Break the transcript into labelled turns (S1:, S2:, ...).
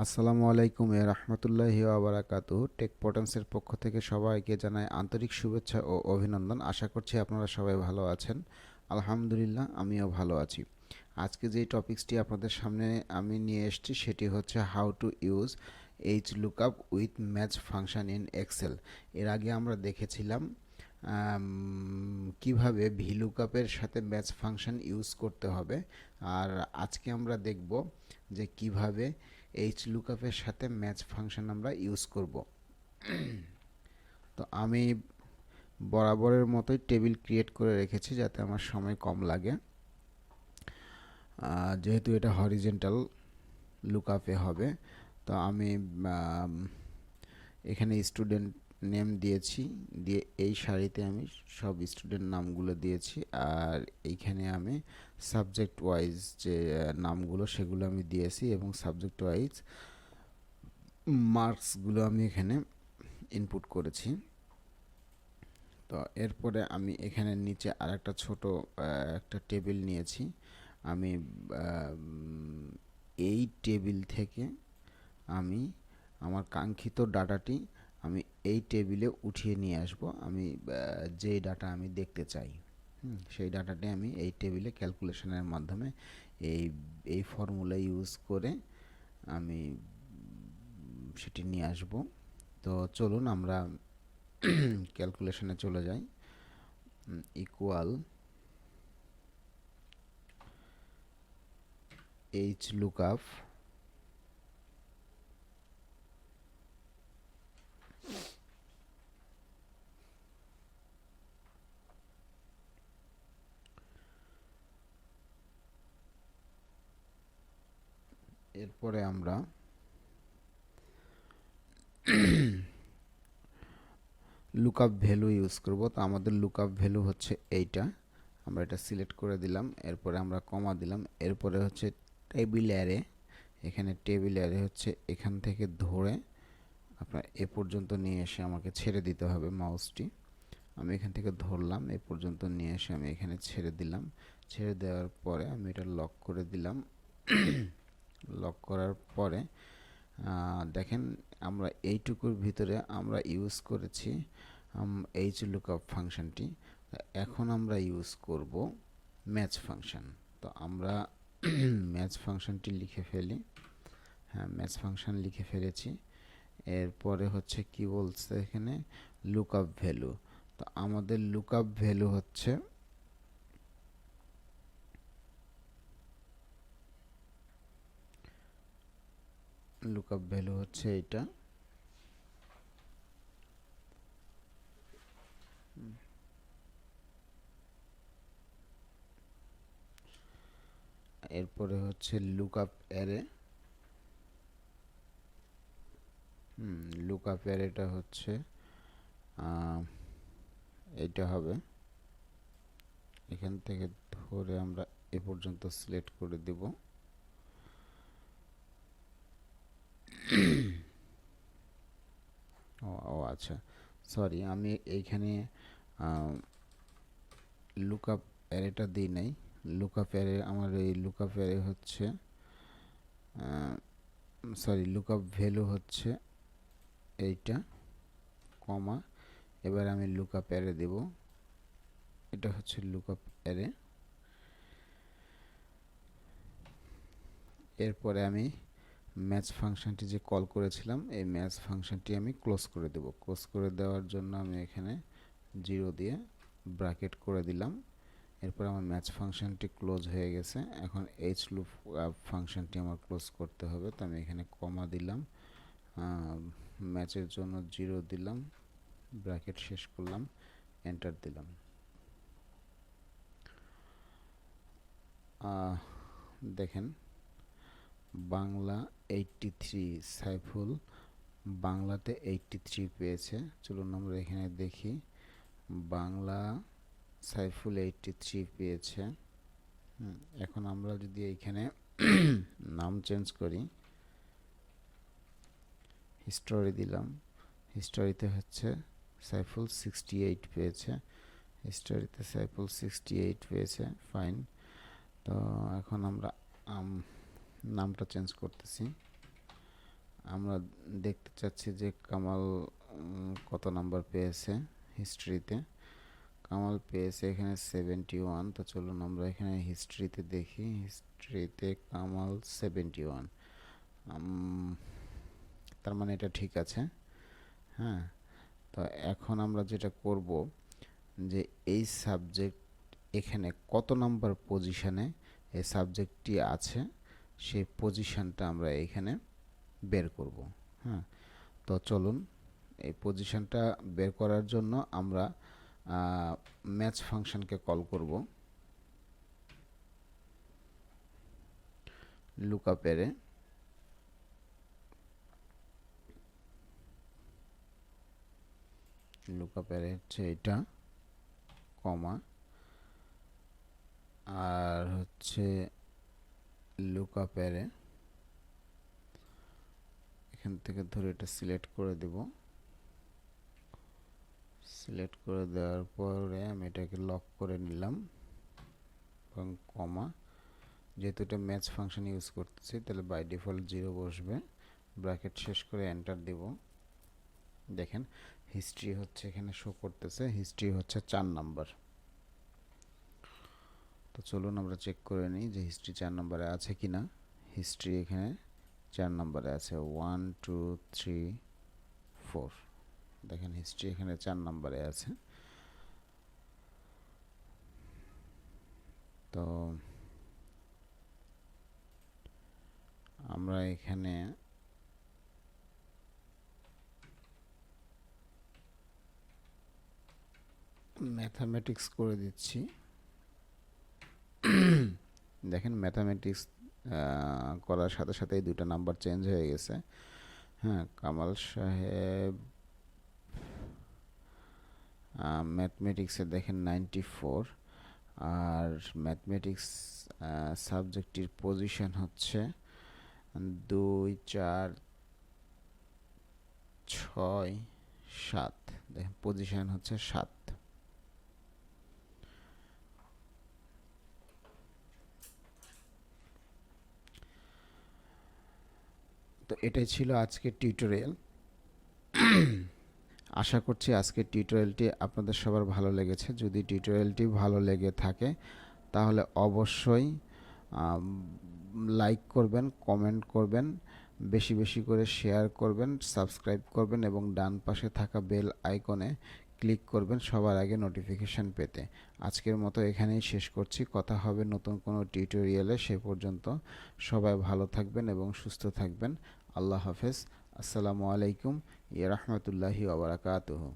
S1: আসসালামু আলাইকুম রাহমাতুল্লাহি ওয়া বারাকাতুহু। টেকপটেন্সের পক্ষ থেকে সবাইকে জানাই আন্তরিক শুভেচ্ছা ও অভিনন্দন। আশা করছি আপনারা সবাই ভালো আছেন। আলহামদুলিল্লাহ আমিও ভালো আছি। আজকে যে টপিকসটি আপনাদের সামনে আমি নিয়ে এসেছি সেটি হচ্ছে how to use HLookup with match function in Excel. এর আগে আমরা দেখেছিলাম কিভাবে VLOOKUPের সাথে ম্যাচ ফাংশন ইউজ করতে হবে। আর আজকে আমরা দেখব যে কিভাবে HLOOKUPের সাথে ম্যাচ ফাংশন আমরা ইউজ করব। তো আমি বরাবরের মতোই টেবিল ক্রিয়েট করে রেখেছি যাতে আমার সময় কম লাগে। যেহেতু এটা হরিজন্টাল লুকআপে হবে, তো আমি এখানে স্টুডেন্ট নেম দিয়েছি, দিয়ে এই সারিতে আমি সব স্টুডেন্ট নামগুলো দিয়েছি। আর এইখানে আমি সাবজেক্ট ওয়াইজ যে নামগুলো সেগুলো আমি দিয়েছি এবং সাবজেক্ট ওয়াইজ মার্কসগুলো আমি এখানে ইনপুট করেছি। তো এরপরে আমি এখানে নিচে আরেকটা ছোট একটা টেবিল নিয়েছি। আমি এই টেবিল থেকে আমি আমার কাঙ্ক্ষিত ডাটাটি আমি এই টেবিলে উঠিয়ে নিয়ে আসব। আমি যেই ডাটা আমি দেখতে চাই সেই ডাটাটি আমি এই টেবিলে ক্যালকুলেশনের মাধ্যমে এই ফর্মুলা ইউজ করে আমি সেটি নিয়ে আসব। তো চলুন আমরা ক্যালকুলেশনে চলে যাই। ইকুয়াল HLookup এরপরে আমরা লুকআপ ভ্যালু ইউজ করব। তো আমাদের লুকআপ ভ্যালু হচ্ছে এইটা। আমরা এটা সিলেক্ট করে দিলাম, এরপরে আমরা কমা দিলাম, এরপরে হচ্ছে টেবিল অ্যারে। এখানে টেবিল অ্যারে হচ্ছে এখান থেকে ধরে আপনার এ পর্যন্ত নিয়ে এসে আমাকে ছেড়ে দিতে হবে মাউসটি। আমি এখান থেকে ধরলাম, এ পর্যন্ত নিয়ে এসে আমি এখানে ছেড়ে দিলাম। ছেড়ে দেওয়ার পরে আমি এটা লক করে দিলাম। লক করার পরে দেখেন আমরা এইটুকুর ভিতরে আমরা ইউজ করেছি HLookup ফাংশনটি। এখন আমরা ইউজ করব ম্যাচ ফাংশন। তো আমরা ম্যাচ ফাংশনটি লিখে ফেলি। হ্যাঁ, ম্যাচ ফাংশন লিখে ফেলেছি। এরপরে হচ্ছে কি বলছে এখানে লুকআপ ভ্যালু। তো আমাদের লুকআপ ভ্যালু হচ্ছে এইটা। এরপরে হচ্ছে লুকআপ অ্যারে। লুকআপ অ্যারেটা হচ্ছে এইটা হবে। এখান থেকে ধরে আমরা এ পর্যন্ত সিলেক্ট করে দেব। ও আচ্ছা, সরি, আমি এইখানে লুকআপ অ্যারেটা দিই নাই। লুকআপ অ্যারে আমার এই লুকআপ অ্যারে হচ্ছে সরি, লুকআপ ভ্যালু হচ্ছে এইটা, কমা। এবার আমি লুকআপ অ্যারে দেব। এটা হচ্ছে লুকআপ অ্যারে। এরপরে আমি ম্যাচ ফাংশনটি যে কল করেছিলাম এই ম্যাচ ফাংশনটি আমি ক্লোজ করে দেব। ক্লোজ করে দেওয়ার জন্য আমি এখানে 0 দিয়ে ব্র্যাকেট করে দিলাম। এরপর আমার ম্যাচ ফাংশনটি ক্লোজ হয়ে গেছে। এখন HLookup ফাংশনটি আমার ক্লোজ করতে হবে। তো আমি এখানে কমা দিলাম, ম্যাচের জন্য 0 দিলাম, ব্র্যাকেট শেষ করলাম, এন্টার দিলাম। দেখেন বাংলা 83, সাইফুল বাংলাতে 83 পেয়েছে। চলুন আমরা এখানে দেখি, বাংলা সাইফুল 83 পেয়েছে। এখন আমরা যদি এইখানে নাম চেঞ্জ করি, হিস্টোরি দিলাম, হিস্টোরিতে হচ্ছে সাইফুল 68 পেয়েছে। হিস্টোরিতে সাইফুল 68 পেয়েছে, ফাইন। তো এখন আমরা নামটা চেঞ্জ করতেছি। আমরা দেখতে চাচ্ছি যে কামাল কত নাম্বার পেয়েছে হিস্ট্রিতে। কামাল পেয়েছে এখানে 71। তো চলুন আমরা এখানে হিস্ট্রিতে দেখি। হিস্ট্রিতে কামাল 71, তার মানে এটা ঠিক আছে। হ্যাঁ, তো এখন আমরা যেটা করব যে এই সাবজেক্ট এখানে কত নাম্বার পজিশনে এই সাবজেক্টটি আছে সেই পজিশনটা আমরা এখানে বের করব। হ্যাঁ, তো চলুন এই পজিশনটা বের করার জন্য আমরা ম্যাচ ফাংশনকে কল করব লুকআপের। লুকআপের হচ্ছে এটা কমা, আর হচ্ছে লুকআপের এখান থেকে ধরে এটা সিলেক্ট করে দেব। সিলেক্ট করে দেওয়ার পরে আমি এটাকে লক করে নিলাম এবং কমা। যেহেতু এটা ম্যাচ ফাংশন ইউজ করতেছি তাহলে বাই ডিফল্ট 0 বসবে। ব্র্যাকেট শেষ করে এন্টার দেব। দেখেন হিস্ট্রি হচ্ছে এখানে শো করতেছে, হিস্ট্রি হচ্ছে 4 নাম্বার। তো চলুন আমরা চেক করে নিই যে হিস্ট্রি 4 নম্বরে আছে কিনা। হিস্ট্রি এখানে 4 নম্বরে আছে, 1 2 3 4। দেখেন হিস্ট্রি এখানে 4 নম্বরে আছে। তো আমরা এখানে ম্যাথামেটিক্স করে দিচ্ছি। দেখেন ম্যাথামেটিক্স করার সাথে সাথেই দুটো নাম্বার চেঞ্জ হয়ে গেছে। হ্যাঁ, কামাল সাহেব ম্যাথমেটিক্সে দেখেন 94, আর ম্যাথমেটিক্স সাবজেক্টটির পজিশন হচ্ছে 2 4 6 7। দেখেন পজিশন হচ্ছে 7। তো এটাই ছিল আজকের টিউটোরিয়াল। আশা করছি আজকের টিউটোরিয়ালটি আপনাদের সবার ভালো লেগেছে। যদি টিউটোরিয়ালটি ভালো লেগে থাকে তাহলে অবশ্যই লাইক করবেন, কমেন্ট করবেন, বেশি বেশি করে শেয়ার করবেন, সাবস্ক্রাইব করবেন এবং ডান পাশে থাকা বেল আইকনে ক্লিক করবেন সবার আগে নোটিফিকেশন পেতে। আজকের মতো এখানেই শেষ করছি। কথা হবে নতুন কোনো টিউটোরিয়ালে। সে পর্যন্ত সবাই ভালো থাকবেন এবং সুস্থ থাকবেন। আল্লাহ হাফেজ। আসসালামু আলাইকুম ইয়া রাহমাতুল্লাহি ওয়া বারাকাতুহু।